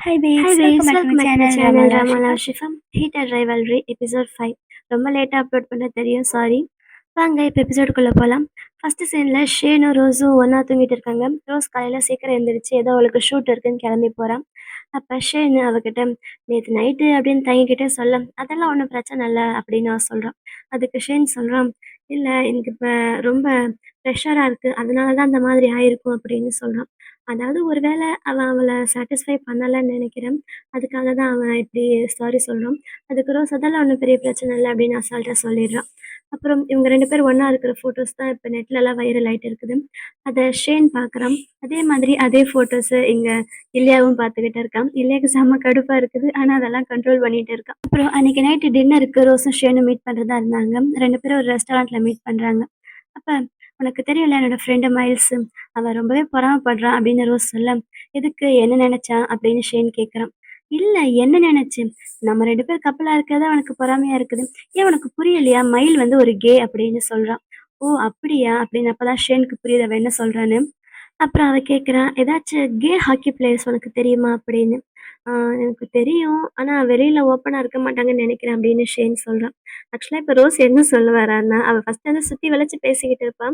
Hi Hi babes, welcome babes, back to my welcome back to my channel channel Ramala Ramala Shifam. Shifam. Heated Rivalry episode 5. ரொம்ப லேட்டாக upload பண்ண தெரியும், sorry. வாங்க இப்போ எபிசோடுக்குள்ளே போகலாம். First சீனில் ஷேனும் ரோஸும் ஒன்றா தூங்கிட்டு இருக்காங்க. ரோஸ் காலையில் சீக்கிரம் எழுந்திரிச்சு ஏதோ அவளுக்கு ஷூட் இருக்குன்னு கிளம்பி போகிறான். அப்போ ஷேனு அவகிட்ட நேற்று நைட்டு அப்படின்னு தங்கிக்கிட்டே சொல்ல, அதெல்லாம் ஒன்றும் பிரச்சனை இல்லை அப்படின்னு அவன் சொல்கிறான். அதுக்கு ஷேன் சொல்கிறான், இல்லை எனக்கு இப்போ ரொம்ப ப்ரெஷராக இருக்குது, அதனால தான் அந்த மாதிரி ஆயிருக்கும் அப்படின்னு சொல்கிறான். அதாவது ஒரு வேளை அவன் அவளை சாட்டிஸ்ஃபை பண்ணலைன்னு நினைக்கிறேன், அதுக்காக தான் அவன் இப்படி சாரி சொல்கிறான். அதுக்கு ரோஸ் அதெல்லாம் ஒன்றும் பெரிய பிரச்சனை இல்லை அப்படின்னு அசால்ட்டாக சொல்லிடுறான். அப்புறம் இவங்க 2 பேரும் ஒன்றா இருக்கிற ஃபோட்டோஸ் தான் இப்போ நெட்லலாம் வைரல் ஆகிட்டு இருக்குது. அதை ஷேன் பார்க்குறான். அதே மாதிரி அதே ஃபோட்டோஸு இங்கே இல்லையாவும் பார்த்துக்கிட்டு இருக்கான். இல்லையாக்கு செம்ம கடுப்பாக இருக்குது, ஆனால் அதெல்லாம் கண்ட்ரோல் பண்ணிகிட்டு இருக்கான். அப்புறம் அன்றைக்கி நைட்டு டின்னருக்கு ரோஸும் ஷேனும் மீட் பண்ணுறதா இருந்தாங்க. 2 பேரும் ஒரு ரெஸ்டாரண்ட்டில் மீட் பண்ணுறாங்க. அப்போ உனக்கு தெரியும்ல என்னோடய ஃப்ரெண்டு மைல்ஸு, அவன் ரொம்பவே பொறாமைப்படுறான் அப்படின்னு ரோஸ் சொல்ல, எதுக்கு என்ன நினச்சான் அப்படின்னு ஷேன் கேட்குறான். இல்லை என்ன நினச்சி, நம்ம 2 பேர் கப்பலாக இருக்கிறது அவனுக்கு பொறாமையாக இருக்குது. ஏன் உனக்கு புரியலையா, மயில் வந்து ஒரு கே அப்படின்னு சொல்கிறான். ஓ அப்படியா அப்படின்னு. அப்போ தான் ஷேனுக்கு புரியுது அவன் என்ன சொல்கிறான்னு. அப்புறம் அவ கேட்குறா, "ஏதாச்சும் கே ஹாக்கி பிளேயர்ஸ் உனக்கு தெரியுமா?" அப்படின்னு. எனக்கு தெரியும். ஆனா வெளியில ஓப்பனா இருக்க மாட்டாங்கன்னு நெனைக்கிறேன்" அப்படின்னு ஷேன் சொல்றான். ஆக்சுவலா இப்ப ரோஸ் என்ன சொல்ல வரான்னா, அவ ஃபர்ஸ்ட் வந்து சுத்தி வளைச்சு பேசிக்கிட்டு இருப்பா.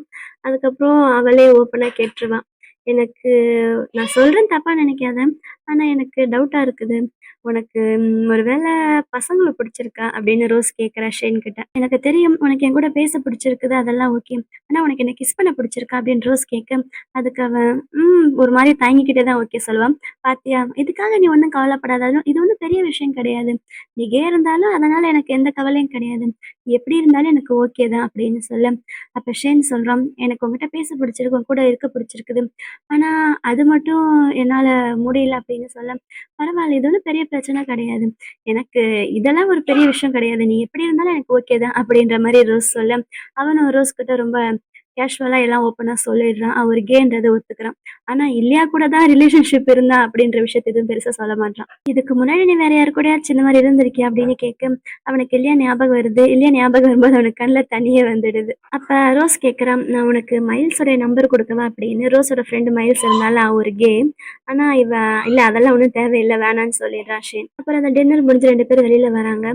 அதுக்கப்புறம் அவளே ஓப்பனா கேட்டுருவா. "எனக்கு நான் சொல்றேன் தப்பா நெனைக்காத. ஆனா எனக்கு டவுட்டா இருக்குது. உனக்கு ஒரு வேள பசங்கள பிடிச்சிருக்கா?" அப்படின்னு ரோஸ் கேட்கிறா ஷேன் கிட்ட. "எனக்கு தெரியும் உனக்கு என் கூட பேச பிடிச்சிருக்குது, அதெல்லாம் ஓகே. ஆனா உனக்கு என்ன கிஸ் பண்ண பிடிச்சிருக்கா?" அப்படின்னு ரோஸ் கேட்க, அதுக்கு அவன் ஒரு மாரி தயங்கிக்கிட்டே தான் ஓகே சொல்லுவான். "பாத்தியா, இதுக்காக நீ ஒண்ணும் கவலைப்படாத. இது ஒண்ணும் பெரிய விஷயம் கிடையாது. நீ கே இருந்தாலும் அதனால எனக்கு எந்த கவலையும் கிடையாது. நீ எப்படி இருந்தாலும் எனக்கு ஓகே தான்" அப்படின்னு சொல்ல, அப்ப ஷேன் சொல்றான், "எனக்கு உன்கிட்ட பேச பிடிச்சிருக்கு, உன் கூட இருக்க பிடிச்சிருக்குது. ஆனா அது மட்டும் என்னால முடியல" அப்படின்னு சொல்ல, "பரவால்ல, இது ஒண்ணும் பெரிய பிரச்சனை கிடையாது. எனக்கு இதெல்லாம் ஒரு பெரிய விஷயம் கிடையாது. நீ எப்படி இருந்தாலும் எனக்கு ஓகே தான்" அப்படின்ற மாரி ரோஸ் சொல்ல, அவனும் ரோஸ் கிட்ட ரொம்ப கேஷுவலா எல்லாம் ஓப்பனா சொல்லிடுறான். அவன் ஒரு கேன்றத ஒத்துக்கிறான். ஆனா இல்லையா கூட தான் ரிலேஷன்ஷிப் இருந்தா அப்படின்ற விஷயத்த எதுவும் பெருசா சொல்ல மாட்றான். "இதுக்கு முன்னாடி நீ வேற யாரு கூடயாச்சும் இந்த மாரி இருந்திருக்கியா?" அப்படின்னு கேட்க, அவனுக்கு இல்லையா ஞாபகம் வருது. இல்லையா ஞாபகம் வரும்போது அவனுக்கு கண்ல தண்ணீயே வந்துடுது. அப்ப ரோஸ் கேட்குறான், "நான் உனக்கு மைல்ஸோட நம்பர் குடுக்கவா?" அப்படின்னு. ரோஸோட ஃப்ரெண்டு மைல்ஸ் இருந்தால அவன் ஒரு கே. ஆனா இவ இல்ல அதெல்லாம் ஒண்ணும் தேவையில்ல, வேணான்னு சொல்லிடுறான் ஷேன். அப்புறம் அந்த டின்னர் முடிஞ்சு 2 பேரும் வெளியில வராங்க.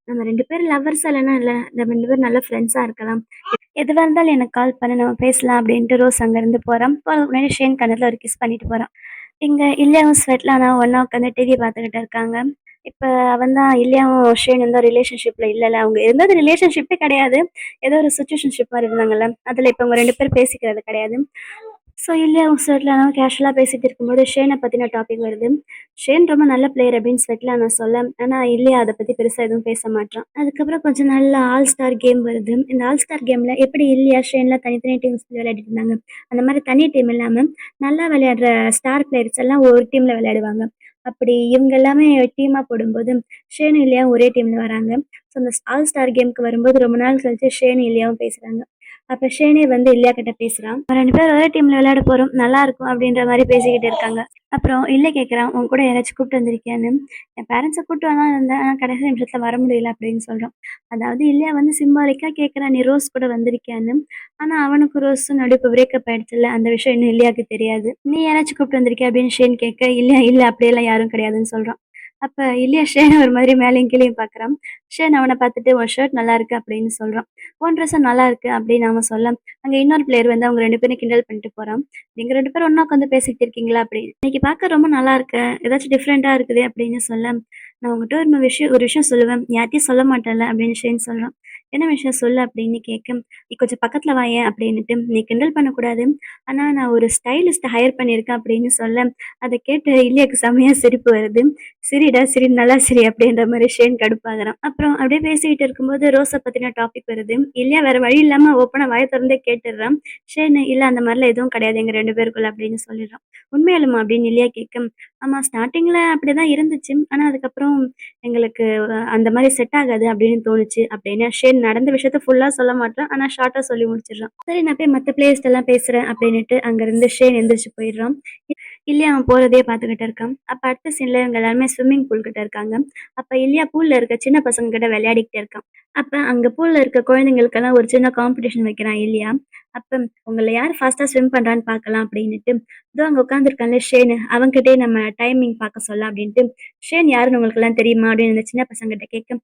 "நம்ம 2 பேரும் லவ்வர்ஸா இல்லன்னா இல்ல. நம்ம 2 பேரும் நல்ல ஃப்ரெண்ட்ஸா இருக்கலாம். எதுவா இருந்தாலும் எனக்கு கால் பண்ணு, நம்ம பேசலாம்" அப்படின்ட்டு ரோஸ் அங்கேருந்து போறான். போறதுக்கு முன்னாடி ஷேன் கன்னத்துல ஒரு கிஸ் பண்ணிட்டு போறான். இங்க இல்லியாவும் ஸ்வெட்லானாவும் ஒண்ணா உட்காந்து டிவி பார்த்துக்கிட்டு இருக்காங்க. இப்ப அவன் தான் இல்லியாவும் ஷேனும் தான் ரிலேஷன்ஷிப்ல இல்லல. அவங்க இருந்தது ரிலேஷன்ஷிப்பே கிடையாது. ஏதோ ஒரு சிச்சுவேஷன்ஷிப் மாரி இருந்தாங்கல்ல. அதுல இப்ப அவங்க 2 பேரும் பேசிக்கிறது கிடையாது. ஸோ இல்லியாவும் ஸ்வெட்லானாவும் கேஷுவலா பேசிட்டு இருக்கும்போது ஷேன பத்தின டாபிக் வருது. ஷேன் ரொம்ப நல்ல பிளேயர் அப்படின்னு ஸ்வெட்லானா சொல்ல, ஆனா இல்லியா அத பத்தி பெருசா எதுவும் பேச மாட்றான். அதுக்கப்புறம் கொஞ்ச நாள்ல ஆல் ஸ்டார் கேம் வருது. இந்த ஆல் ஸ்டார் கேம்ல எப்படி இல்லியா, ஷேன்லாம் தனித்தனி டீம்ஸ் விளையாடிட்டு இருந்தாங்க. அந்த மாரி தனி டீம் இல்லாம நல்லா விளையாடுற ஸ்டார் பிளேயர்ஸ் எல்லாம் ஒரு டீம்ல விளையாடுவாங்க. அப்படி இவங்க எல்லாமே டீமா போடும்போது ஷேனும் இல்லியாவும் ஒரே டீம்ல வராங்க. ஸோ அந்த ஆல் ஸ்டார் கேம்க்கு வரும்போது ரொம்ப நாள் கழிச்சு ஷேனும் இல்லியாவும் பேசுறாங்க. அப்ப ஷேனே வந்து இல்லியா கிட்ட பேசுறான். 2 பேரும் ஒரே டீம்ல விளையாட போறோம், நல்லா இருக்கும் அப்படின்ற மாரி பேசிக்கிட்டு இருக்காங்க. அப்புறம் இல்ல கேட்குறான், "உன் கூட யாராச்சும் கூப்பிட்டு வந்திருக்கியான்னு?" "என் பேரண்ட்ஸை கூப்பிட்டு வரலாம் இருந்தேன், ஆனால் கடைசி நிமிஷத்துல வர முடியல" அப்படின்னு சொல்றான். அதாவது இல்லையா வந்து சிம்பாலிக்கா கேட்குறான், "நீ ரோஸ் கூட வந்திருக்கியான்னு?" ஆனா அவனுக்கும் ரோஸும் நடுவு இப்போ பிரேக்கப் ஆயிடுச்சுல்ல, அந்த விஷயம் இன்னும் இல்லையாக்கு தெரியாது. "நீ யாராச்சும் கூப்பிட்டு வந்திருக்கியா?" அப்படின்னு ஷேன் கேட்க, "இல்ல இல்ல அப்படியெல்லாம் யாரும் கிடையாதுன்னு" சொல்றான். அப்ப இல்லையா ஷேன ஒரு மாதிரி மேலேயும் கீழேயும் பார்க்குறான். ஷேன் அவனை பார்த்துட்டு, "உன் ஷர்ட் நல்லா இருக்கு" அப்படின்னு சொல்றான். "உன் ட்ரெஸ்ஸும் நல்லா இருக்கு" அப்படின்னு அவன் சொல்ல, அங்க இன்னொரு பிளேயர் வந்து அவங்க 2 பேரும் கிண்டல் பண்ணிட்டு போறான். "நீங்க 2 பேரும் ஒண்ணா உட்காந்து பேசிக்கிட்டு இருக்கீங்களா?" அப்படின்னு. "இன்னைக்கு பார்க்க ரொம்ப நல்லா இருக்க. ஏதாச்சும் டிஃப்ரெண்ட்டா இருக்குது" அப்படின்னு சொல்ல, "நான் உன்கிட்ட ஒரு விஷயம் சொல்லுவேன். யார்ட்டயும் சொல்ல மாட்டேன்ல" அப்படின்னு ஷேன் சொல்றான். "என்ன விஷயம் சொல்லு" அப்படின்னு கேட்க, "நீ கொஞ்சம் பக்கத்துல வாயேன்" அப்படின்னுட்டு. "நீ கிண்டல் பண்ணக்கூடாது. ஆனா நான் ஒரு ஸ்டைலிஸ்ட்ட ஹையர் பண்ணியிருக்கேன்" அப்படின்னு சொல்ல, அத கேட்டு இல்லியாக்கு செமையா சிரிப்பு வருது. "சிரிடா சிரி, நல்லா சிரி" அப்படின்ற மாரி ஷேன் கடுப்பாகுறான். அப்புறம் அப்படியே பேசிக்கிட்டு இருக்கும்போது ரோஸ பத்தின டாபிக் வருது. இல்லையா வேற வழி இல்லாம ஓப்பனா வாய தொறந்தே கேட்டுடுறான். ஷேன், "இல்ல அந்த மாரிலாம் எதுவும் கிடையாது எங்க 2 பேருக்குள்ள" அப்படின்னு சொல்லிடுறான். "உண்மையாலுமா?" அப்படின்னு இல்லையா கேட்க, "ஆமா ஸ்டார்ட்டிங்ல அப்படிதான் இருந்துச்சு. ஆனா அதுக்கப்புறம் எங்களுக்கு அந்த மாரி செட் ஆகாது அப்படின்னு தோணுச்சு" அப்படின்னு ஷேன் நடந்த விஷயத்த ஃபுல்லா சொல்ல மாட்றான். ஆனா ஷார்ட்டா சொல்லி முடிச்சிடுறான். "சரி நான் போய் மத்த பிளேயர்ஸ்ட்டலாம் பேசுறேன்" அப்படின்னுட்டு அங்கருந்து ஷேன் எந்திரிச்சு போயிடுறான். இல்லையா அவன் போறதையே பார்த்துக்கிட்டு இருக்கான். அப்ப அடுத்த சீன்ல இவங்க எல்லாருமே ஸ்விம்மிங் பூல் கிட்ட இருக்காங்க. அப்ப இல்லையா பூல்ல இருக்க சின்ன பசங்க கிட்ட விளையாடிக்கிட்டு இருக்கான். அப்ப அங்க பூல்ல இருக்க குழந்தைங்களுக்கெல்லாம் ஒரு சின்ன காம்படிஷன் வைக்கிறான் இல்லையா. அப்ப உங்கள யார் ஃபாஸ்ட்டா ஸ்விம் பண்றான்னு பார்க்கலாம் அப்படின்னுட்டு, இதோ அங்க உட்காந்துருக்கான்ல ஷேனு, அவன்கிட்டயே நம்ம டைமிங் பார்க்க சொல்லலாம் அப்படின்ட்டு, ஷேன் யாருன்னு உங்களுக்கெல்லாம் தெரியுமா? அப்படின்னு அந்த சின்ன பசங்ககிட்ட கேட்க,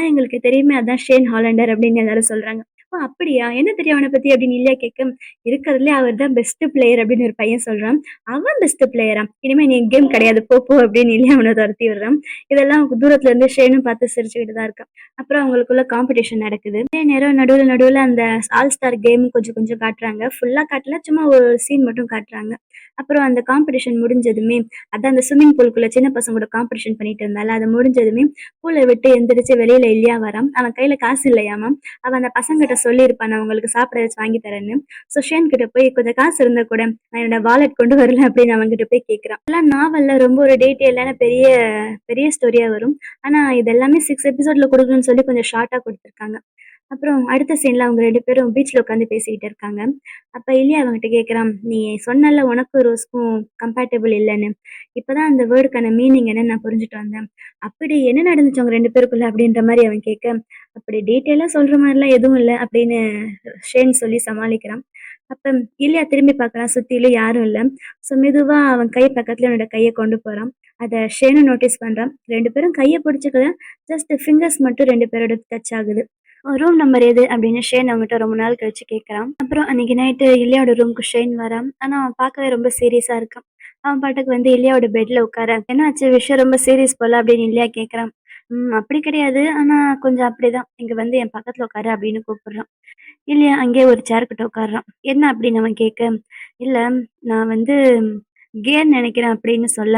எங்களுக்கு தெரியுமே அதான் ஷேன் ஹாலண்டர் அப்படின்னு எல்லாரும் சொல்றாங்க. ஓ! அப்படியா? என்ன தெரியும் அவன பத்தி? அப்படின்னு இல்லையா கேட்க, இருக்கிறதுலயே அவர் தான் பெஸ்ட் பிளேயர் அப்படின்னு ஒரு பையன் சொல்றான். அவன் பெஸ்ட் பிளேயரா? இனிமே நீ கேம் கிடையாது போ போ அப்படின்னு இல்லையா அவன தொரத்தி விடுறான். இதெல்லாம் தூரத்துல இருந்து ஷேனும் பார்த்து சிரிச்சுக்கிட்டு தான் இருக்கான். அப்புறம் அவங்களுக்குள்ள காம்படிஷன் நடக்குது. அதே நேரம் நடுவுல நடுவுல அந்த ஆல் ஸ்டார் கேம் கொஞ்சம் கொஞ்சம் காட்டுறாங்க. ஃபுல்லா காட்டல. சும்மா ஒரு சீன் மட்டும் காட்டுறாங்க. அப்புறம் அந்த காம்படிஷன் முடிஞ்சதுமே, அதான் அந்த ஸ்விம்மிங் பூல்குள்ள சின்ன பசங்களோட காம்படிஷன் பண்ணிட்டு இருந்தால, அது முடிஞ்சதுமே பூல விட்டு எந்திரிச்சு வெளியில இல்லையா வரான். அவன் கையில காசு இல்லையாமாம். அவன் அந்த பசங்ககிட்ட சொல்லியிருப்பான், நான் உங்களுக்கு சாப்பிட ஏதாச்சும் வாங்கி தரேன்னு. ஸோ ஷேன் கிட்ட போய் கொஞ்சம் காசு இருந்தா கூட நான் என்னோட வாலெட் கொண்டு வரல அப்படின்னு அவன்கிட்ட போய் கேட்குறான். எல்லாம் நாவல்ல ரொம்ப ஒரு டீட்டெயிலான பெரிய பெரிய ஸ்டோரியா வரும். ஆனா இது எல்லாமே 6 எபிசோட்ல குடுக்கணும்னு சொல்லி கொஞ்சம் ஷார்ட்டா குடுத்துருக்காங்க. அப்புறம் அடுத்த சீன்ல அவங்க 2 பேரும் பீச்ல உட்காந்து பேசிக்கிட்டு இருக்காங்க. அப்ப இலியா அவன்கிட்ட கேட்குறான், "நீ சொன்னல்ல உனக்கும் ரோஸ்க்கும் கம்பேட்டபிள் இல்லன்னு. இப்பதான் அந்த வேர்டுக்கான மீனிங் என்னன்னு நான் புரிஞ்சுட்டு வந்தேன். அப்படி என்ன நடந்துச்சு உங்க 2 பேருக்குள்ள?" அப்படின்ற மாரி அவன் கேட்க, "அப்படி டீட்டெயிலா சொல்ற மாரிலாம் எதுவும் இல்ல" அப்படின்னு ஷேன் சொல்லி சமாளிக்கிறான். அப்ப இலியா திரும்பி பார்க்குறான். சுத்திலும் யாரும் இல்ல. ஸோ மெதுவா அவன் கை பக்கத்துல அவனோட கைய கொண்டு போறான். அத ஷேனும் நோட்டீஸ் பண்றான். 2 பேரும் கைய பிடிச்சுக்கல. ஜஸ்ட் ஃபிங்கர்ஸ் மட்டும் 2 பேரோட டச் ஆகுது. ரூம் நம்பர் எது? அப்படின்னு ஷேன் அவன்கிட்ட ரொம்ப நாள் கழிச்சு கேட்குறான். அப்புறம் அன்னைக்கு நைட்டு இல்லையோட ரூமுக்கு ஷேன் வரான். ஆனா அவன் பார்க்கவே ரொம்ப சீரியஸா இருக்கான். அவன் பாட்டுக்கு வந்து இல்லையோட பெட்ல உட்கார, "என்னாச்சு விஷயம் ரொம்ப சீரியஸ் போல" அப்படின்னு இல்லையா கேட்குறான். அப்படி கிடையாது. ஆனா கொஞ்சம் அப்படிதான். இங்க வந்து என் பக்கத்துல உட்காரு" அப்படின்னு கூப்பிடுறான். இல்லையா அங்கேயே ஒரு சேர் கிட்ட உட்கார்றான். "என்ன?" அப்படின்னு அவன் கேட்க, "இல்ல நான் வந்து கேன்னு நெனைக்கிறேன்" அப்படின்னு சொல்ல,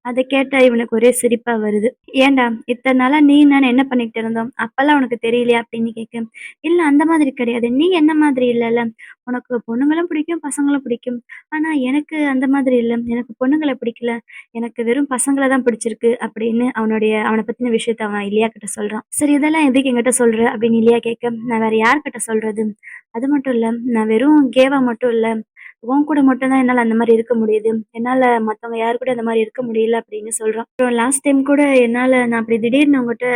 அத கேட்டா இவனுக்கு ஒரே சிரிப்பா வருது. "ஏன்டா இத்தன நாளா நீயும் நானும் என்ன பண்ணிட்டு இருந்தோம்? அப்பல்லாம் உனக்கு தெரியலையா?" அப்படின்னு கேட்க, "இல்ல அந்த மாதிரி கிடையாது. நீ என்ன மாதிரி இல்லல்ல. உனக்கு பொண்ணுங்களும் பிடிக்கும், பசங்களும் பிடிக்கும். ஆனா எனக்கு அந்த மாதிரி இல்ல. எனக்கு பொண்ணுங்கள பிடிக்கல. எனக்கு வெறும் பசங்கள தான் பிடிச்சிருக்கு" அப்படின்னு அவன பத்தின விஷயத்த அவன் இலியா கிட்ட சொல்றான். "சரி இதெல்லாம் எதுக்கு என்கிட்ட சொல்ற?" அப்படின்னு இலியா கேட்க, "நான் வேற யார்கிட்ட சொல்றது? அது மட்டும் இல்ல, நான் வெறும் கேவா மட்டும் இல்ல. உன் கூட மட்டும் தான் என்னால அந்த மாரி இருக்க முடியுது. என்னால மத்தவங்க யாரு கூடயும் அந்த மாரி இருக்க முடியல" அப்படின்னு சொல்றான். அப்புறம் லாஸ்ட் டைம் கூட நான் அப்படி திடீர்னு உன்கிட்ட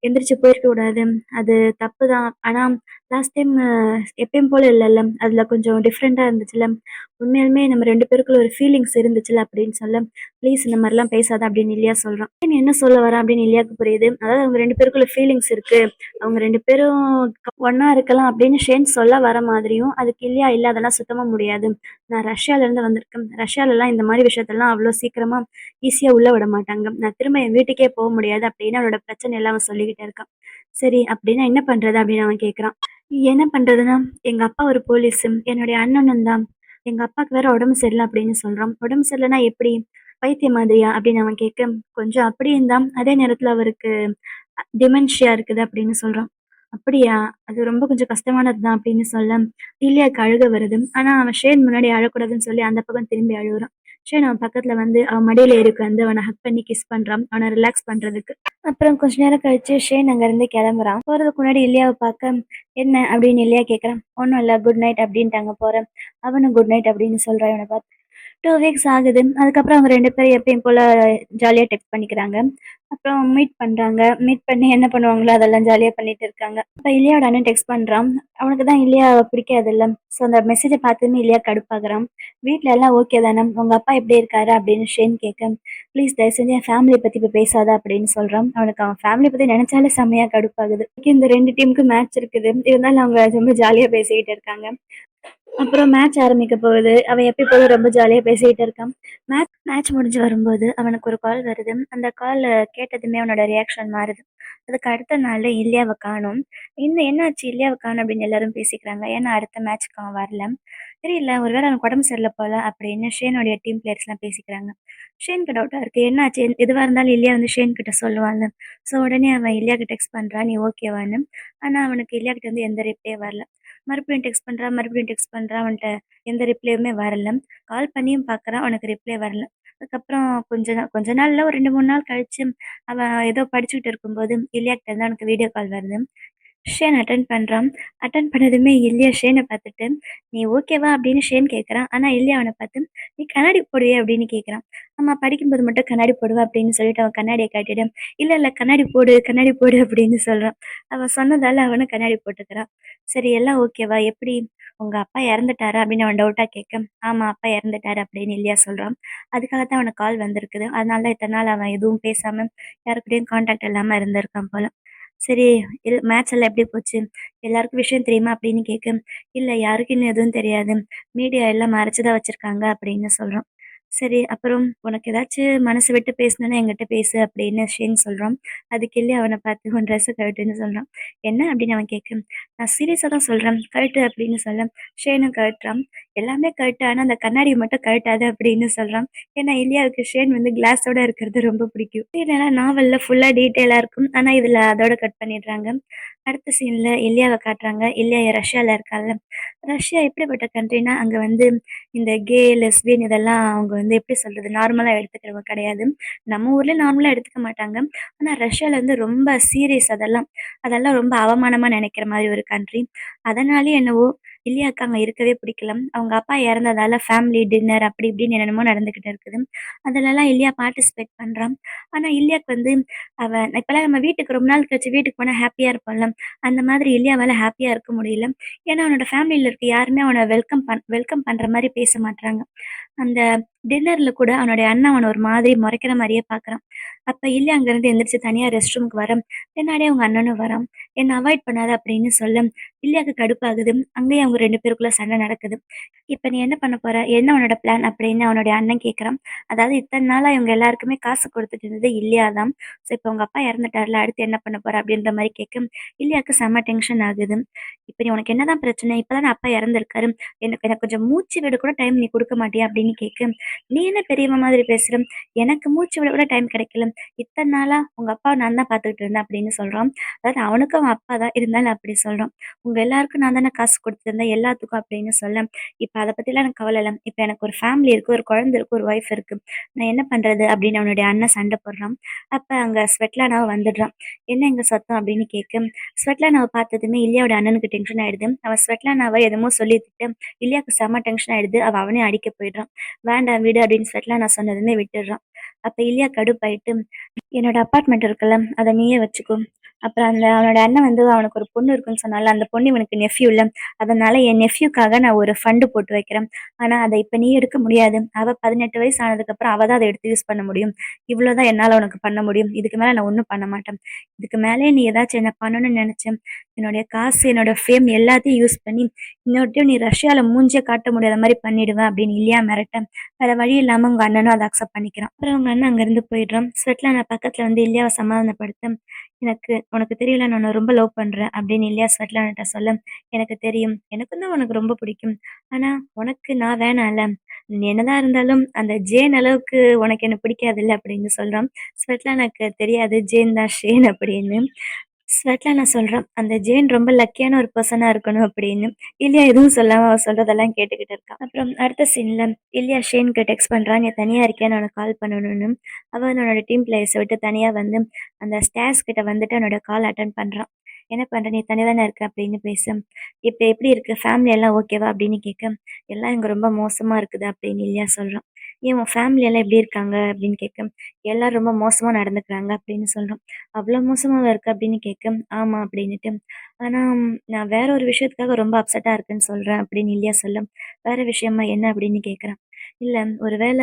எந்திரிச்சு போயிருக்க கூடாது. அது தப்பு தான். ஆனா லாஸ்ட் டைம் எப்பயும் போல இல்லல்ல. அதுல கொஞ்சம் டிஃப்ரெண்ட்டா இருந்துச்சுல்ல. உண்மையாலுமே நம்ம 2 பேருக்குள்ள ஒரு ஃபீலிங்ஸ் இருந்துச்சுல்ல அப்படின்னு சொல்ல, "ப்ளீஸ் இந்த மாரிலாம் பேசாத" அப்படின்னு இல்லையா சொல்றான். நீ என்ன சொல்ல வர அப்படின்னு இல்லையாக்கு புரியுது. அதாவது அவங்க 2 பேருக்குள்ள ஃபீலிங்ஸ் இருக்கு. அவங்க 2 பேரும் ஒண்ணா இருக்கலாம் அப்படின்னு ஷேன் சொல்ல வர மாதிரியும், அதுக்கு இல்லையா, "இல்ல அதெல்லாம் சுத்தமா முடியாது. நான் ரஷ்யாலருந்து வந்திருக்கேன். ரஷ்யாலலாம் இந்த மாரி விஷயத்தெல்லாம் அவ்ளோ சீக்கிரமா ஈஸியா உள்ள விட மாட்டாங்க. நான் திரும்ப என் வீட்டுக்கே போ முடியாது" அப்படின்னு அவனோட பிரச்சனையெல்லாம் அவன் சொல்லிக்கிட்டே இருக்கான். "சரி அப்படின்னா என்ன பண்றது?" அப்படின்னு அவன் கேட்குறான். "என்ன பண்றதுன்னா, எங்க அப்பா ஒரு போலீஸு. என்னுடைய அண்ணனும் தான். எங்க அப்பாவுக்கு வேற உடம்பு சரியில்ல" அப்படின்னு சொல்றான். "உடம்பு சரியில்லன்னா எப்படி? பைத்தியம் மாதிரியா?" அப்படின்னு அவன் கேட்க, "கொஞ்சம் அப்படியும் தான். அதே நேரத்துல அவருக்கு டிமென்ஷியா இருக்குது" அப்படின்னு சொல்றான். "அப்படியா? அது ரொம்ப கொஞ்சம் கஷ்டமானது தான்" அப்படின்னு சொல்ல, இல்லியாக்கு அழுகை வருது. ஆனா அவன் ஷேன் முன்னாடி அழக்கூடாதுன்னு சொல்லி அந்த பக்கம் திரும்பி அழுவுறான். ஷேன் அவன் பக்கத்துல வந்து அவன் மடியில ஏறி உட்காந்து அவன ஹக் பண்ணி கிஸ் பண்றான். அவன ரிலாக்ஸ் பண்றதுக்கு. அப்புறம் கொஞ்ச நேரம் கழிச்சு ஷேன் அங்கருந்து கிளம்புறான். போறதுக்கு முன்னாடி இல்லியாவ பார்க்க, "என்ன?" அப்படின்னு இல்லியா கேட்குறான். "ஒண்ணும் இல்ல. குட் நைட்" அப்படின்ட்டாங்க போறேன். அவனும் குட் நைட் அப்படின்னு சொல்றான் இவன பார்த்து. 2 வீக்ஸ் ஆகுது. அதுக்கப்புறம் அவங்க 2 பேரும் எப்பயும் போல ஜாலியா டெக்ஸ்ட் பண்ணிக்கிறாங்க. அப்புறம் மீட் பண்றாங்க. மீட் பண்ணி என்ன பண்ணுவாங்களோ அதெல்லாம் ஜாலியா பண்ணிட்டு இருக்காங்க. அப்ப இலியாவோட அண்ணன் டெக்ஸ்ட் பண்றான். அவனுக்கு தான் இலியாவ பிடிக்காதுல்ல. ஸோ அந்த மெசேஜ பார்த்ததுமே இலியா கடுப்பாகுறான். "வீட்ல எல்லாம் ஓகே தானே? உங்க அப்பா எப்படி இருக்காரு?" அப்படின்னு ஷேன் கேட்க, "ப்ளீஸ் தயவு செஞ்சு என் ஃபேமிலிய பத்தி இப்ப பேசாத" அப்படின்னு சொல்றான். அவனுக்கு அவன் ஃபேமிலிய பத்தி நெனச்சாலே செம்மையா கடுப்பாகுது. இந்த 2 டீமுக்கும் மேட்ச் இருக்குது. இருந்தாலும் அவங்க ரொம்ப ஜாலியா பேசிக்கிட்டு இருக்காங்க. அப்புறம் மேட்ச் ஆரம்பிக்க போகுது. அவன் எப்பயும் போல ரொம்ப ஜாலியா பேசிக்கிட்டு இருக்கான். மேட்ச் முடிஞ்சு வரும்போது அவனுக்கு ஒரு கால் வருது. அந்த கால் கேட்டதுமே அவனோட ரியாக்ஷன் மாறுது. அதுக்கு அடுத்த நாளு இல்லியாவ காணோம். என்னாச்சு இல்லியாவ காணோம் அப்படின்னு எல்லாரும் பேசிக்கிறாங்க. ஏன்னா அடுத்த மேட்ச்க்கு அவன் வரல. தெரியல ஒருவேளை அவனுக்கு உடம்பு சரியில்ல போல அப்படின்னு ஷேனுடைய டீம் பிளேயர்ஸ்லாம் பேசிக்கிறாங்க. ஷேனுக்கு டவுட்டா இருக்கு. என்னாச்சு? எதுவா இருந்தாலும் இல்லியா வந்து ஷேன் கிட்ட சொல்லுவான்ல. ஸோ உடனே அவன் இல்லியாக்கு டெக்ஸ்ட் பண்றான். "நீ ஓகேவான்னு?" ஆனா அவனுக்கு இல்லியா கிட்ட இருந்து எந்த ரிப்ளே வரல. மறுபடியும் டெக்ஸ்ட் பண்றான். அவன்ட்ட எந்த ரிப்ளேயுமே வரல. கால் பண்ணியும் பார்க்குறான். அவனுக்கு ரிப்ளே வரல. அதுக்கப்புறம் கொஞ்ச நாள் இல்ல, ஒரு 2, 3 நாள் கழிச்சு அவன் ஏதோ படிச்சுக்கிட்டு இருக்கும்போது இல்லியாகிட்ட இருந்து அவனுக்கு வீடியோ கால் வருது. ஷேன் அட்டெண்ட் பண்றான். அட்டெண்ட் பண்ணதுமே இல்லியா ஷேன பார்த்துட்டு, "நீ ஓகேவா?" அப்படின்னு ஷேன் கேட்குறான். ஆனா இல்லியா அவன பார்த்து, "நீ கண்ணாடி போடுவியா?" அப்படின்னு கேட்குறான். "ஆமா, படிக்கும்போது மட்டும் கண்ணாடி போடுவேன்" அப்படின்னு சொல்லிட்டு அவன் கண்ணாடிய காட்டிட்டு, "இல்ல, இல்ல கண்ணாடி போடு, கண்ணாடி போடு" அப்படின்னு சொல்றான். அவன் சொன்னதால அவனும் கண்ணாடி போட்டுக்கிறான். "சரி, எல்லாம் ஓகேவா? எப்படி உங்க அப்பா இறந்துட்டாரா?" அப்படின்னு அவன் டவுட்டா கேட்க, "ஆமா, அப்பா இறந்துட்டாரு" அப்படின்னு இல்லியா சொல்றான். அதுக்காக தான் அவனுக்கு கால் வந்திருக்குது. அதனால தான் இத்தன நாள் அவன் எதுவும் பேசாம, யார் கூடயும் கான்டாக்ட் இல்லாம இருந்திருக்கான் போல. சரி, மேட்ச் எல்லாம் எப்படி போச்சு? எல்லாருக்கும் விஷயம் தெரியுமா? அப்படின்னு கேட்க, இல்ல யாருக்கும் இன்னும் எதுவும் தெரியாது. மீடியா எல்லாம் மறைச்சு தான் வச்சிருக்காங்க அப்படின்னு சொல்றான். சரி, அப்புறம் உனக்கு ஏதாச்சும் மனசு விட்டு பேசணும்னா என்கிட்ட பேசு அப்படின்னு ஷேன் சொல்றான். அதுக்கு இல்லையா அவன பார்த்து உன் ட்ரெஸ்ஸ கழட்டுன்னு சொல்றான். என்ன அப்படின்னு அவன் கேட்க, நான் சீரியஸா தான் சொல்றேன். கழட்டு அப்படின்னு சொல்ல, ஷேனும் கழட்டுறான். எல்லாமே கழட்டு, ஆனா அந்த கண்ணாடிய மட்டும் கழட்டாத அப்படின்னு சொல்றான். ஏன்னா இல்லையாவுக்கு ஷேன் வந்து கிளாஸோட இருக்கிறது ரொம்ப பிடிக்கும். இல்லைனா நாவல்ல ஃபுல்லா டீட்டெயிலா இருக்கும். ஆனா இதுல அதோட கட் பண்ணிடுறாங்க. அடுத்த சீன்ல இலியாவ காட்டுறாங்க. இலியா ரஷ்யால இருக்கால்ல. ரஷ்யா எப்படிப்பட்ட கண்ட்ரினா, அங்க வந்து இந்த கே, லெஸ்பியன் இதெல்லாம் அவங்க வந்து எப்படி சொல்றது? நார்மலா எடுத்துக்கிறவங்க கிடையாது. நம்ம ஊர்ல நார்மலா எடுத்துக்க மாட்டாங்க. ஆனா ரஷ்யால வந்து ரொம்ப சீரியஸ் அதெல்லாம். அதெல்லாம் ரொம்ப அவமானமா நினைக்கிற மாரி ஒரு கண்ட்ரி. அதனாலயே என்னவோ இலியாக்கு அங்க இருக்கவே பிடிக்கல. அவங்க அப்பா இறந்ததால ஃபேமிலி டின்னர் அப்படி இப்படின்னு என்னென்னமோ நடந்துகிட்டு இருக்குது. அதுலலாம் இலியா பார்ட்டிசிபேட் பண்றான். ஆனா இலியாக்கு வந்து இப்பலாம் நம்ம வீட்டுக்கு ரொம்ப நாள் கழிச்சு வீட்டுக்கு போனா ஹேப்பியா இருப்போம்ல. அந்த மாதிரி இலியாவால ஹேப்பியா இருக்க முடியல. ஏன்னா, அவனோட ஃபேமிலில இருக்க யாருமே அவன வெல்கம் பண்ற மாரி பேச மாட்றாங்க. அந்த டின்னர்ல கூட அவனுடைய அண்ணன் அவன ஒரு மாதிரி முறைக்கிற மாரியே பார்க்குறான். அப்ப இல்ல அங்கருந்து எந்திரிச்சு தனியா ரெஸ்ட் ரூம்க்கு வரான். பின்னாடியே அவங்க அண்ணனும் வரான். "என்ன அவாய்ட் பண்ணாத" அப்படின்னு சொல்ல, இல்லையாக்கு கடுப்பாகுது. அங்கேயும் அவங்க 2 பேருக்குள்ள சண்டை நடக்குது. "இப்ப நீ என்ன பண்ண போற? என்ன உன்னோட பிளான்?" அப்படின்னு அவனுடைய அண்ணன் கேட்குறான். அதாவது இத்தன நாளா இவங்க எல்லாருக்குமே காசு குடுத்துட்டு இருந்தது இல்லையா தான். ஸோ இப்ப உங்க அப்பா இறந்துட்டார்ல, அடுத்து என்ன பண்ண போற? அப்படின்ற மாரி கேட்க, இல்லையாக்கு செம்ம டென்ஷன் ஆகுது. "இப்ப நீ உனக்கு என்னதான் பிரச்சனை? இப்ப தானே அப்பா இறந்திருக்காரு. எனக்கு எனக்கு கொஞ்சம் மூச்சு விட கூட டைம் நீ குடுக்க மாட்டியா?" அப்படின்னு கேட்க, "நீ என்ன பெரியவன் மாதிரி பேசுற? எனக்கு மூச்சு விட கூட டைம் கிடைக்கல. இத்தன நாளா உங்க அப்பாவ நான் தான் பார்த்துக்கிட்டு இருந்தேன்" அப்படின்னு சொல்றான். அதாவது அவனுக்கும் அவன் அப்பா தான். இருந்தாலும் அப்படி சொல்றான். "உங்க எல்லாருக்கும் நான் தானே காசு குடுத்துருந்தேன், எல்லாத்துக்கும்" அப்படின்னு சொல்ல, "இப்ப அத பத்திலாம் எனக்கு கவல இல்ல. இப்ப எனக்கு ஒரு ஃபேமிலி இருக்கு, ஒரு குழந்தை இருக்கு, ஒரு ஒய்ஃப் இருக்கு. நான் என்ன பண்றது?" அப்படின்னு அவனுடைய அண்ணன் சண்டை போடுறான். அப்ப அங்க ஸ்வெட்லானாவ வந்துடுறான். "என்ன இங்க சத்தம்?" அப்படின்னு கேட்க, ஸ்வெட்லானாவ பார்த்ததுமே இல்லையாவோட அண்ணனுக்கு டென்ஷன் ஆயிடுது. அவன் ஸ்வெட்லானாவ என்னமோ சொல்லி திட்ட, இல்லையாக்கு செம்ம டென்ஷன் ஆயிடுது. அவனையும் அடிக்க போயிடுறான். "வேண்டாம் விடு" அப்படின்னு ஸ்வெட்லானா சொன்னதுமே விட்டுடுறான். அப்ப இல்லையா கடுப்பாயிட்டு, "என்னோட அபார்ட்மெண்ட் இருக்குல்ல, அத நீயே வச்சுக்கோ. அப்புறம் அவனோட அண்ணன் வந்து அவனுக்கு ஒரு பொண்ணு இருக்குன்னு சொன்னான்ல, அந்த பொண்ணு இவனுக்கு நெஃப்யூ இல்ல. அதனால என் நெஃப்யூக்காக நான் ஒரு ஃபண்ட் போட்டு வைக்கிறேன். ஆனா அத இப்ப நீ எடுக்க முடியாது. அவ 18 வயசு ஆனதுக்கப்புறம் அவ தான் அத எடுத்து யூஸ் பண்ண முடியும். இவ்வளோதான் என்னால உனக்கு பண்ண முடியும். இதுக்கு மேல நான் ஒண்ணும் பண்ண மாட்டேன். இதுக்கு மேலயே நீ ஏதாச்சும் என்ன பண்ணணும்னு நெனச்ச, என்னுடைய காசு, என்னோட ஃபேம் எல்லாத்தையும் யூஸ் பண்ணி, இன்னொருத்தையும் நீ ரஷ்யால மூஞ்சியே காட்ட முடியாத மாரி பண்ணிடுவேன்" அப்படின்னு இல்லையா மிரட்ட, வேற வழி இல்லாம உங்க அண்ணனும் அத அக்செப்ட் பண்ணிக்கிறான். அப்புறம் அவங்க அண்ணன் அங்கருந்து போயிடுறான். ஸ்வெட்லானா பக்கத்துல வந்து இல்லையாவ சமாதானப்படுத்த, உனக்கு தெரியல நான் உன்ன ரொம்ப லவ் பண்றேன்" அப்படின்னு இல்லையா ஸ்வெட்லானாட்ட சொல்ல, "எனக்கு தெரியும். எனக்கும் தான் உனக்கு ரொம்ப பிடிக்கும். ஆனா உனக்கு நான் வேணாம்ல. நீ என்னதான் இருந்தாலும் அந்த ஜேன் அளவுக்கு உனக்கு என்ன பிடிக்காதுல்ல" அப்படின்னு சொல்றான். ஸ்வெட்லானாக்கு தெரியாது ஜேன் தான் ஷேன் அப்படின்னு. ஸ்வெட்லானா சொல்றா, "அந்த ஜேன் ரொம்ப லக்கியான ஒரு பெர்சனா இருக்கணும்" அப்படின்னு. இல்லையா எதுவும் சொல்லாம அவ சொல்றதெல்லாம் கேட்டுக்கிட்டு இருக்கா. அப்புறம் அடுத்த சீன்ல இல்லையா ஷேனுக்கு டெக்ஸ்ட் பண்றா, "நீ தனியா இருக்கியா? நான் உனக்கு கால் பண்ணணும்னு." அவ அவனோட டீம் பிளேயர்ஸ விட்டு தனியா வந்து அந்த ஸ்டேர்ஸ் கிட்ட வந்துட்டு அவனோட கால் அட்டெண்ட் பண்றா. "என்ன பண்ற? நீ தனியா தானே இருக்க" அப்படின்னு பேச, "இப்ப எப்படி இருக்கு? ஃபேமிலி எல்லாம் ஓகேவா?" அப்படின்னு கேட்க, "எல்லாம் இங்க ரொம்ப மோசமா இருக்குது" அப்படின்னு இல்லையா சொல்றான். "ஏன் உன் ஃபேமிலி எல்லாம் எப்படி இருக்காங்க?" அப்படின்னு கேட்க, "எல்லாரும் ரொம்ப மோசமா நடந்துக்கிறாங்க" அப்படின்னு சொல்றான். "அவ்ளோ மோசமாவா இருக்கு?" அப்படின்னு கேட்க, "ஆமா" அப்படின்னுட்டு. "ஆனா நான் வேற ஒரு விஷயத்துக்காக ரொம்ப அப்செட்டா இருக்கேன்னு சொல்றேன்" அப்படின்னு இல்லையா சொல்ல, "வேற விஷயமா? என்ன?" அப்படின்னு கேட்குறான். "இல்ல, ஒருவேள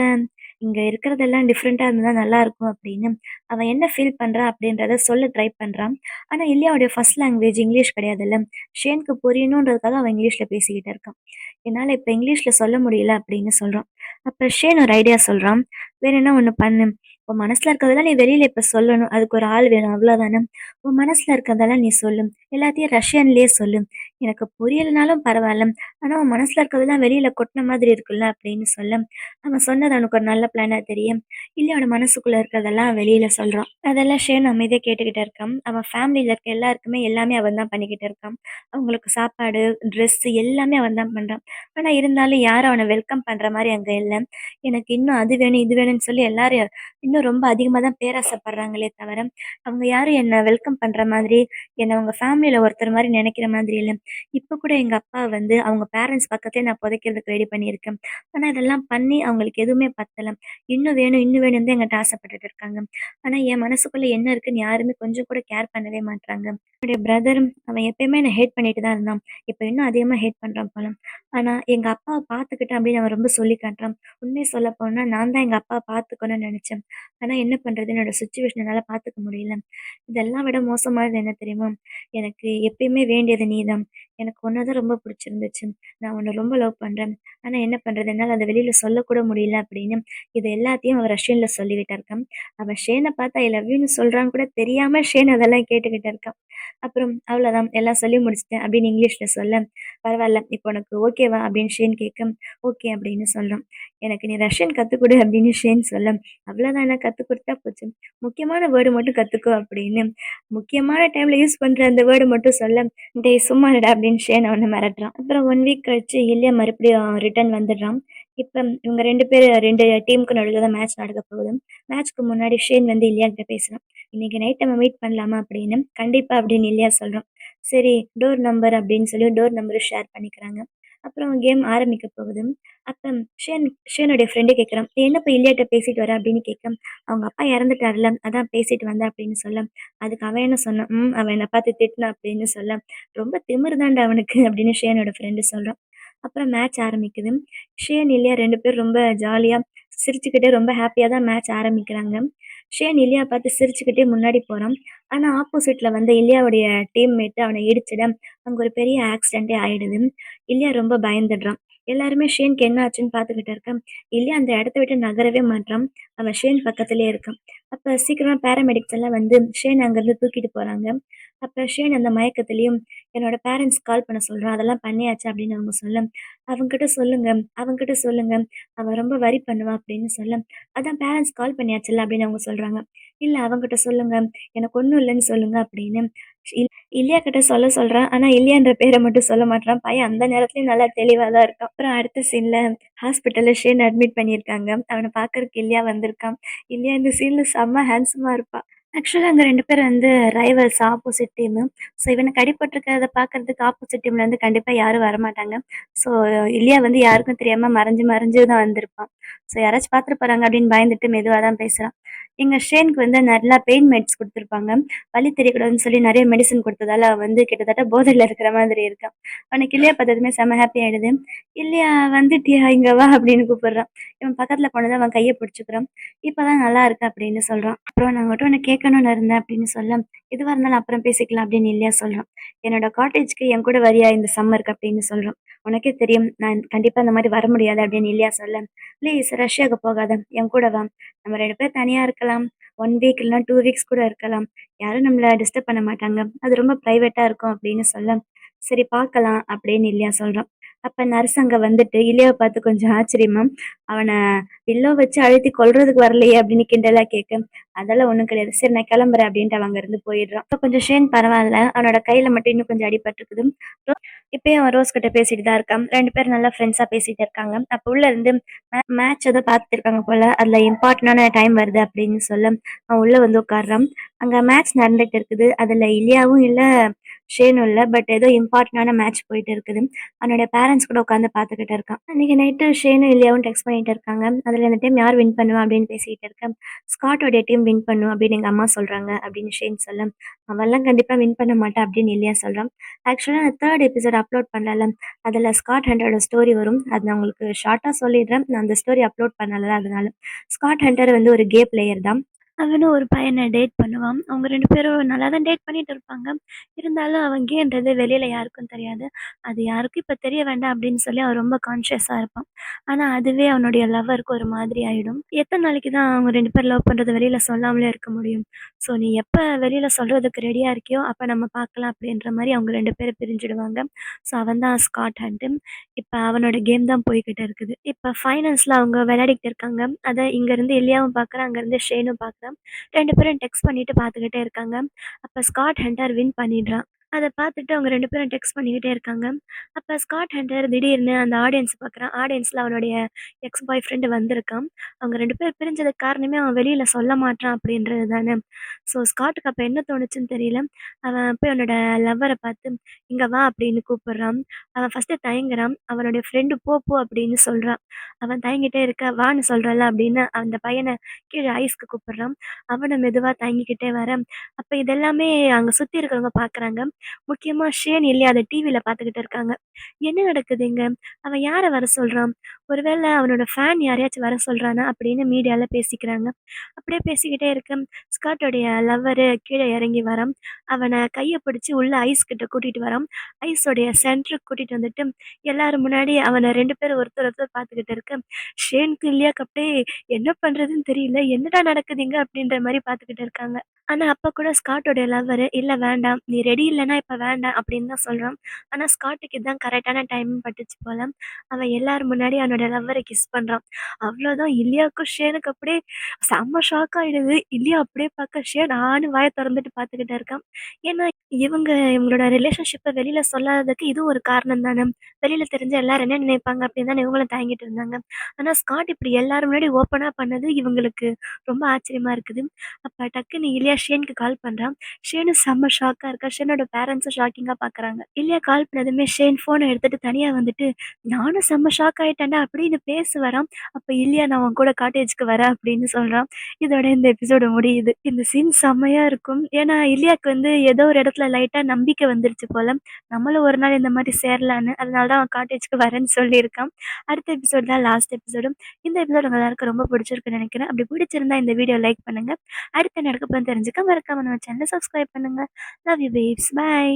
இங்க இருக்கிறதெல்லாம் டிஃப்ரெண்ட்டா இருந்தா நல்லாயிருக்கும்" அப்படின்னு அவன் என்ன ஃபீல் பண்றான் அப்படின்றத சொல்ல ட்ரை பண்றான். ஆனா இல்லையாவுடைய ஃபர்ஸ்ட் லாங்குவேஜ் இங்கிலீஷ் கிடையாதுல்ல. ஷேனுக்கு புரியணுன்றதுக்காக அவன் இங்கிலீஷ்ல பேசிக்கிட்டு இருக்கான். "என்னால இப்ப இங்கிலீஷ்ல சொல்ல முடியல" அப்படின்னு சொல்றான். அப்ப ஷேன் ஒரு ஐடியா சொல்றான். "வேணும்னா ஒண்ணு பண்ணு. உன் மனசுல இருக்கிறதெல்லாம் நீ வெளியில இப்ப சொல்லணும். அதுக்கு ஒரு ஆள் வேணும் அவ்வளோதானே. உன் மனசுல இருக்கிறதெல்லாம் நீ சொல்லு. எல்லாத்தையும் ரஷ்யன்லயே சொல்லு. எனக்கு புரியலனாலும் பரவால்ல. ஆனா உன் மனசுல இருக்கிறதெல்லாம் வெளியில கொட்டுன மாதிரி இருக்குல்ல" அப்படின்னு சொல்ல, அவன் சொன்னது அவனுக்கு ஒரு நல்ல பிளானா தெரிய, இல்ல அவன மனசுக்குள்ள இருக்கிறதெல்லாம் வெளியில சொல்றான். அதெல்லாம் ஷேன் அமைதியா கேட்டுக்கிட்டு இருக்கான். அவன் ஃபேமிலில இருக்க எல்லாருக்குமே எல்லாமே அவன் தான் பண்ணிக்கிட்டு இருக்கான். அவங்களுக்கு சாப்பாடு, ட்ரெஸ் எல்லாமே அவன் தான் பண்றான். ஆனா இருந்தாலும் யாரும் அவன வெல்கம் பண்ற மாரி அங்க இல்ல. எனக்கு இன்னும் அது வேணும், இது வேணும்னு சொல்லி எல்லாரும் இன்னும் ரொம்ப அதிகமா தான் பேராசைப்படுறாங்களே தவிர, அவங்க யாரும் என்ன வெல்கம் பண்ற மாதிரி, என்ன அவங்க ஃபேமிலில ஒருத்தர் மாரி நெனைக்கிற மாதிரி இல்ல. இப்ப கூட எங்க அப்பா வந்து அவங்க பேரண்ட்ஸ் பக்கத்துலயே நான் புதைக்கிறதுக்கு ரெடி பண்ணியிருக்கேன். ஆனா இதெல்லாம் பண்ணி அவங்களுக்கு எதுவுமே பத்தல. இன்னும் வேணும், இன்னும் வேணும்னு தான் என்கிட்ட ஆசைப்பட்டுட்டு இருக்காங்க. ஆனா என் மனசுக்குள்ள என்ன இருக்குன்னு யாருமே கொஞ்சம் கூட கேர் பண்ணவே மாட்றாங்க. என்னுடைய பிரதர் அவன் எப்பயுமே என்ன ஹேட் பண்ணிட்டு தான் இருந்தான். இப்ப இன்னும் அதிகமா ஹேட் பண்றான் போல. ஆனா எங்க அப்பாவ பார்த்துக்கிட்டேன் அப்படின்னு அவன் ரொம்ப சொல்லி காட்டுறான். உண்மைய சொல்லப்போனா நான் தான் எங்க அப்பாவ பார்த்துக்கணும்னு நெனச்சேன். ஆனா என்ன பண்றது? என்னோட சிச்சுவேஷன் என்னால பார்த்துக்க முடியல. இதெல்லாம் விட மோசமானது என்ன தெரியுமா? எனக்கு எப்பயுமே வேண்டியது நீதான். எனக்கு உன்ன தான் ரொம்ப புடிச்சிருந்துச்சு. நான் உன்ன ரொம்ப லவ் பண்றேன். ஆனா என்ன பண்றது? என்னால அத வெளியில சொல்லக்கூட முடியல அப்படின்னு இது எல்லாத்தையும் அவன் ரஷ்யன்ல சொல்லிக்கிட்டு இருக்கான். அவன் ஷேன பார்த்து ஐ லவ் யூன்னு சொல்றான்னு கூட தெரியாம ஷேன் அதெல்லாம் கேட்டுக்கிட்டு இருக்கான். அப்புறம் அவ்வளோதான் எல்லாம் சொல்லி முடிச்சுட்டேன் அப்படின்னு இங்கிலீஷ்ல சொல்ல, "பரவால்ல இப்போ உனக்கு ஓகேவா?" அப்படின்னு ஷேன் கேட்க, "ஓகே" அப்படின்னு சொல்றான். "எனக்கு நீ ரஷ்யன் கத்துக் குடு" அப்படின்னு ஷேன் சொல்ல, "அவ்வளோதானே கத்துக் குடுத்தா போச்சு. முக்கியமான வேர்டு மட்டும் கத்துக்கோ" அப்படின்னு. முக்கியமான டைம்ல யூஸ் பண்ற அந்த வேர்டு மட்டும் சொல்ல, "டேய் சும்மா இருடா" அப்படின்னு ஷேன் அவன மிரட்டுறான். அப்புறம் 1 வீக் கழிச்சு இல்லியா மறுபடியும் ரிட்டர்ன் வந்துடுறான். இப்ப இவங்க 2 பேரு 2 டீமுக்கு நடுவுல தான் மேட்ச் நடக்க போகுது. மேட்ச்க்கு முன்னாடி ஷேன் வந்து இல்லியா கிட்ட பேசுறான். "இன்னைக்கு நைட் நம்ம மீட் பண்ணலாமா?" அப்படின்னு. "கண்டிப்பா" அப்படின்னு இல்லியா சொல்றான். சரி டோர் நம்பர் அப்படின்னு சொல்லி டோர் நம்பரும் ஷேர் பண்ணிக்கிறாங்க. அப்புறம் கேம் ஆரம்பிக்க போகுது. அப்ப ஷேன் ஷேனுடைய ஃப்ரெண்டு கேட்குறான். "நீ என்னப்பா இல்லியாட்ட பேசிட்டு வர?" அப்படின்னு கேட்க, "அவங்க அப்பா இறந்துட்டார்ல, அதான் பேசிட்டு வந்தேன்" அப்படின்னு சொல்ல, அதுக்கு அவன் என்ன சொன்னான், அவன் என்ன பார்த்து திட்டினான் அப்படின்னு சொல்ல, "ரொம்ப திமிரு தான்டா அவனுக்கு" அப்படின்னு ஷேனோட ஃப்ரெண்டு சொல்றான். அப்புறம் மேட்ச் ஆரம்பிக்குது. ஷேன், இல்லியா 2 பேரும் ரொம்ப ஜாலியா சிரிச்சுக்கிட்டே ரொம்ப ஹேப்பியா தான் மேட்ச் ஆரம்பிக்கிறாங்க. ஷேன் இல்லியா பார்த்து சிரிச்சுக்கிட்டே முன்னாடி போறான். ஆனா ஆப்போசிட்ல வந்த இல்லியாவுடைய டீம்மேட் அவன இடிச்சிட, அங்க ஒரு பெரிய ஆக்சிடென்ட்டே ஆயிடுது. இல்லியா ரொம்ப பயந்துடுறான். எல்லாருமே ஷேனுக்கு என்ன ஆச்சுன்னு பார்த்துக்கிட்டு இருக்க, இல்லியா அந்த இடத்த விட்டு நகரவே மாட்றான். அவன் ஷேன் பக்கத்திலேயே இருக்கான். அப்ப சீக்கிரமா பாராமெடிக்ஸ் எல்லாம் வந்து ஷேன அங்கருந்து தூக்கிட்டு போறாங்க. அப்ப ஷேன் அந்த மயக்கத்திலயும் என்னோட பேரண்ட்ஸ்க்கு கால் பண்ண சொல்றான். அதெல்லாம் பண்ணியாச்சு அப்படின்னு அவங்க சொல்ல, "அவன்கிட்ட சொல்லுங்க, அவன்கிட்ட சொல்லுங்க. அவன் ரொம்ப வொரி பண்ணுவான்" அப்படின்னு சொல்ல, "அதான் பேரண்ட்ஸ் கால் பண்ணியாச்சுல்ல" அப்படின்னு அவங்க சொல்றாங்க. "இல்ல அவன்கிட்ட சொல்லுங்க. எனக்கு ஒண்ணும் இல்லன்னு சொல்லுங்க" அப்படின்னு. இல் இலியா கிட்ட சொல்ல சொல்றான். ஆனா இலியான்ற பேர மட்டும் சொல்ல மாட்றான். பையன் அந்த நேரத்துலயும் நல்லா தெளிவா தான் இருக்கான். அப்புறம் அடுத்த சீன்ல ஹாஸ்பிட்டல்ல ஷேன் அட்மிட் பண்ணியிருக்காங்க. அவன பார்க்கறக்கு இலியா வந்திருக்கான். இலியா இந்த சீன்ல செம்ம ஹேண்ட்ஸமா இருப்பா. ஆக்சுவலா அந்த 2 பேரும் வந்து ரைவல்ஸ் ஆப்போசிட் டீமு. ஸோ இவனுக்கு அடிபட்டுருக்கிறத பார்க்கறதுக்கு ஆப்போசிட் டீம்லேருந்து கண்டிப்பா யாரும் வரமாட்டாங்க. ஸோ இலியா வந்து யாருக்கும் தெரியாம மறைஞ்சு மறைஞ்சு தான் வந்திருப்பான். ஸோ யாராச்சும் பார்த்துட்டு போறாங்க அப்படின்னு பயந்துட்டு மெதுவா தான் பேசுறான். எங்க ஷேனுக்கு வந்து நல்லா பெயின் மெட்ஸ் குடுத்துருப்பாங்க. வலி தெரியக்கூடாதுன்னு சொல்லி நெறைய மெடிசின் குடுத்ததால அவன் வந்து கிட்டத்தட்ட போதையில இருக்கிற மாதிரி இருக்கான். அவனுக்கு இல்லியா பார்த்ததுமே செம்ம ஹாப்பி ஆயிடுது. "இல்லியா வந்துட்டியா? இங்க வா" அப்படின்னு கூப்பிடுறான். இவன் பக்கத்துல போனதும் அவன் கைய பிடிச்சுக்கிறான். "இப்பதான் நல்லா இருக்கேன்" அப்படின்னு சொல்றான். அப்புறம் "நான் உன்கிட்ட ஒண்ணு கேட்கணும்னு இருந்தேன்" அப்படின்னு சொல்ல, "எதுவா இருந்தாலும் அப்புறம் பேசிக்கலாம்" அப்படின்னு இல்லியா சொல்றான். "என்னோட காட்டேஜ்க்கு என் கூட வரியா இந்த சம்மருக்கு?" அப்படின்னு சொல்றான். "உனக்கே தெரியும் நான் கண்டிப்பா இந்த மாரி வர முடியாது" அப்படின்னு இல்லியா சொல்ல, "ப்ளீஸ் ரஷ்யாக்கு போகாத. என் கூட வா. நம்ம 2 பேரும் தனியா இருக்கலாம். 1 வீக் இல்லன்னா 2 வீக்ஸ் கூட இருக்கலாம். யாரும் நம்மள டிஸ்டர்ப் பண்ண மாட்டாங்க. அது ரொம்ப பிரைவேட்டா இருக்கும்" அப்படின்னு சொல்ல, "சரி பார்க்கலாம்" அப்படின்னு இல்லியா சொல்றான். அப்ப நர்ஸ் அங்க வந்துட்டு இலியாவ பார்த்து கொஞ்சம் ஆச்சரியமா, "அவன பில்லோ வச்சு அழுத்தி கொல்றதுக்கு வரலையே" அப்படின்னு கிண்டலா கேட்க, "அதெல்லாம் ஒண்ணும் கிடையாது. சரி நான் கிளம்புறேன்" அப்படின்ட்டு அவன் அங்கருந்து போயிடுறான். இப்ப கொஞ்சம் ஷேன் பரவால்ல. அவனோட கையில மட்டும் இன்னும் கொஞ்சம் அடிபட்டுருக்குது. இப்பயும் அவன் ரோஸ் கிட்ட பேசிட்டு தான் இருக்கான். 2 பேரும் நல்லா ஃப்ரெண்ட்ஸா பேசிட்டு இருக்காங்க. அப்ப உள்ள இருந்து மேட்ச் ஏதோ பார்த்துட்டு இருக்காங்க போல. அதுல இம்பார்ட்டன்டான டைம் வருது அப்படின்னு சொல்ல, அவன் உள்ள வந்து உட்கார்றான். அங்க மேட்ச் நடந்துட்டு இருக்குது. அதுல இலியாவும் இல்ல, ஷேனும் இல்ல. பட் ஏதோ இம்பார்ட்டன்டான மேட்ச் போயிட்டு இருக்குது. அவனுடைய பேரண்ட்ஸ் கூட உட்காந்து பார்த்துக்கிட்டு இருக்கான். அன்னைக்கு நைட்டு ஷேனும் இலியாவும் டெக்ஸ்ட் பண்ணிட்டு இருக்காங்க. அதுல இந்த டைம் யார் வின் பண்ணுவா அப்படின்னு பேசிட்டு இருக்கேன். ஸ்காட்டோட டீம் வின் பண்ணும் அப்படின்னு எங்க அம்மா சொல்றாங்க அப்படின்னு ஷேன் சொல்ல, அவன்லாம் கண்டிப்பா வின் பண்ண மாட்டான் அப்படின்னு இல்லியா சொல்றான். ஆக்சுவலா நான் 3 எபிசோட் அப்லோட் பண்ணல. அதுல ஸ்காட் ஹண்டரோட ஸ்டோரி வரும். அது நான் உங்களுக்கு ஷார்ட்டா சொல்லிடுறேன். நான் அந்த ஸ்டோரி அப்லோட் பண்ணல அதனால. ஸ்காட் ஹண்டர் வந்து ஒரு கே பிளேயர் தான். அவனும் ஒரு பையன டேட் பண்ணுவான். அவங்க 2 பேரும் நல்லா தான் டேட் பண்ணிட்டு இருப்பாங்க. இருந்தாலும் அவன் கேன்றது வெளியில யாருக்கும் தெரியாது. அது யாருக்கும் இப்ப தெரிய வேண்டாம் அப்படின்னு சொல்லி அவன் ரொம்ப கான்ஷியஸா இருப்பான். ஆனா அதுவே அவனுடைய லவ்வருக்கு ஒரு மாதிரி ஆயிடும். எத்தன நாளைக்கு தான் அவங்க 2 பேரும் லவ் பண்றத வெளியில சொல்லாமலே இருக்க முடியும்? ஸோ நீ எப்ப வெளியில சொல்றதுக்கு ரெடியா இருக்கியோ, அப்ப நம்ம பார்க்கலாம் அப்படின்ற மாரி அவங்க 2 பேரும் பிரிஞ்சுடுவாங்க. ஸோ அவன் தான் ஸ்காட் ஹண்ட்டு. இப்ப அவனோட கேம் தான் போய்க்கிட்டு இருக்குது. இப்ப ஃபைனல்ஸ்ல அவங்க விளையாடிட்டு இருக்காங்க. அத இங்கருந்து எலியாவும் பார்க்குறான், அங்கருந்து ஷேனும் பார்க்குறான். 2 பேரும் டெக்ஸ்ட் பண்ணிட்டு பார்த்துக்கிட்டே இருக்காங்க. அப்ப ஸ்காட் ஹண்டர் வின் பண்ணிடுறான். அத பார்த்துட்டு அவங்க 2 பேரும் டெக்ஸ்ட் பண்ணிக்கிட்டே இருக்காங்க. அப்ப ஸ்காட் ஹண்டர் திடீர்னு அந்த ஆடியன்ஸ பார்க்குறான். ஆடியன்ஸ்ல அவனுடைய எக்ஸ் பாய் ஃப்ரெண்ட் வந்திருக்கான். அவங்க 2 பேர் பிரிஞ்சதுக்கு காரணமே அவன் வெளியில சொல்ல மாட்றான் அப்படின்றது தானே. ஸோ ஸ்காட்டுக்கு அப்ப என்ன தோணுச்சுன்னு தெரியல. அவன் போய் அவனோட லவ்வர பார்த்து, "இங்க வா" அப்படின்னு கூப்பிடுறான். அவன் ஃபர்ஸ்ட்டு தயங்குறான். அவனுடைய ஃப்ரெண்டு "போ போ" அப்படின்னு சொல்றா. அவன் தயங்கிட்டே இருக்க, "வான்னு சொல்றேன்ல" அப்படின்னு அந்த பையன கீழ ஐஸ்க்கு கூப்பிடுறான். அவனும் மெதுவா தயங்கிக்கிட்டே வர, அப்ப இதெல்லாமே அங்க சுத்தி இருக்கிறவங்க பார்க்குறாங்க. முக்கியமா ஷேன் இல்லையா அத டிவில பார்த்துக்கிட்டு இருக்காங்க. "என்ன நடக்குது இங்க? அவன் யார வர சொல்றான்? ஒருவேள அவனோட ஃபேன் யாரையாச்சும் வர சொல்றானா?" அப்படின்னு மீடியால பேசிக்கிறாங்க. அப்படியே பேசிக்கிட்டே இருக்க, ஸ்காட்டோடைய லவ்வரு கீழ இறங்கி வரான். அவன கைய பிடிச்சு உள்ள ஐஸ் கிட்ட கூட்டிட்டு வரான். ஐஸோடைய சென்டருக்கு கூட்டிட்டு வந்துட்டு, எல்லாரும் முன்னாடி அவன 2 பேரும் ஒருத்தர் ஒருத்தர் பார்த்துக்கிட்டு இருக்க, ஷேனுக்கும் இல்லையாக்கு அப்படியே என்ன பண்றதுன்னு தெரியல. "என்னடா நடக்குது இங்க?" அப்படின்ற மாரி பார்த்துக்கிட்டு இருக்காங்க. ஆனா, அப்ப கூட ஸ்காட்டோட லவ்வரு, "இல்ல வேண்டாம். நீ ரெடி இல்லன்னா இப்ப வேண்டாம்" அப்படின்னு தான் சொல்றான். ஆனா, ஸ்காட்டுக்கு இதான் கரெக்ட்டான டைம்ன்னு பட்டுச்சு போல. அவன் எல்லார் முன்னாடியும் அவனோட லவ்வர கிஸ் பண்றான். அவ்வளோதான் இலியாக்கும் ஷேனுக்கும் அப்படியே செம்ம ஷாக் ஆயிடுது. இலியா அப்படியே பார்க்க ஷேன் ஆன்னு வாய தொறந்துட்டு பார்த்துக்கிட்டு இருக்கான். ஏன்னா, இவங்களோட ரிலேஷன்ஷிப்ப வெளியில சொல்லாததுக்கு இதுவும் ஒரு காரணம் தானே. வெளியில தெரிஞ்சா எல்லாரும் என்ன நினைப்பாங்க அப்படின்னு தானே இவங்களும் தயங்கிட்டு இருந்தாங்க. ஆனா, ஸ்காட் இப்படி எல்லார் முன்னாடியும் ஓப்பனா பண்ணது இவங்களுக்கு ரொம்ப ஆச்சரியமா இருக்குது. அப்ப டக்குன்னு இலியா ஷேனுக்கு கால் பண்றான். ஷேனும் செம்ம ஷாக்கா இருக்கா. ஷேனோட பேரண்ட்ஸும் ஷாக்கிங்கா பார்க்குறாங்க. இலியா கால் பண்ணதுமே ஷேன் ஃபோன எடுத்துட்டு தனியா வந்துட்டு, "நானும் செம்ம ஷாக் ஆயிட்டேன்டா" அப்படின்னு பேச வரான். அப்ப இலியா, "நான் உன் கூட காட்டேஜ்க்கு வரேன்" அப்படின்னு சொல்றான். இதோட இந்த எபிசோடு முடியுது. இந்த சீன் செம்மையா இருக்கும். ஏன்னா இலியாக்கு ஏதோ ஒரு இடத்துல லைட்டா நம்பிக்கை வந்துருச்சு போல. நம்மளும் ஒரு நாள் இந்த மாரி சேரலான்னு. அதனால தான் அவன் காட்டேஜ்க்கு வரேன்னு சொல்லியிருக்கான். அடுத்த எபிசோட் தான் லாஸ்ட் எபிசோடு. இந்த எபிசோட் உங்க எல்லாருக்கும் ரொம்ப பிடிச்சிருக்குன்னு நெனைக்கிறேன். அப்படி பிடிச்சிருந்தா இந்த வீடியோ லைக் பண்ணுங்க. அடுத்து என்ன நடக்க போகுதுன்னு தெரிஞ்சுக்க மறக்காம நம்ம சேனல சப்ஸ்கிரைப் பண்ணுங்க. Love you babes. பை.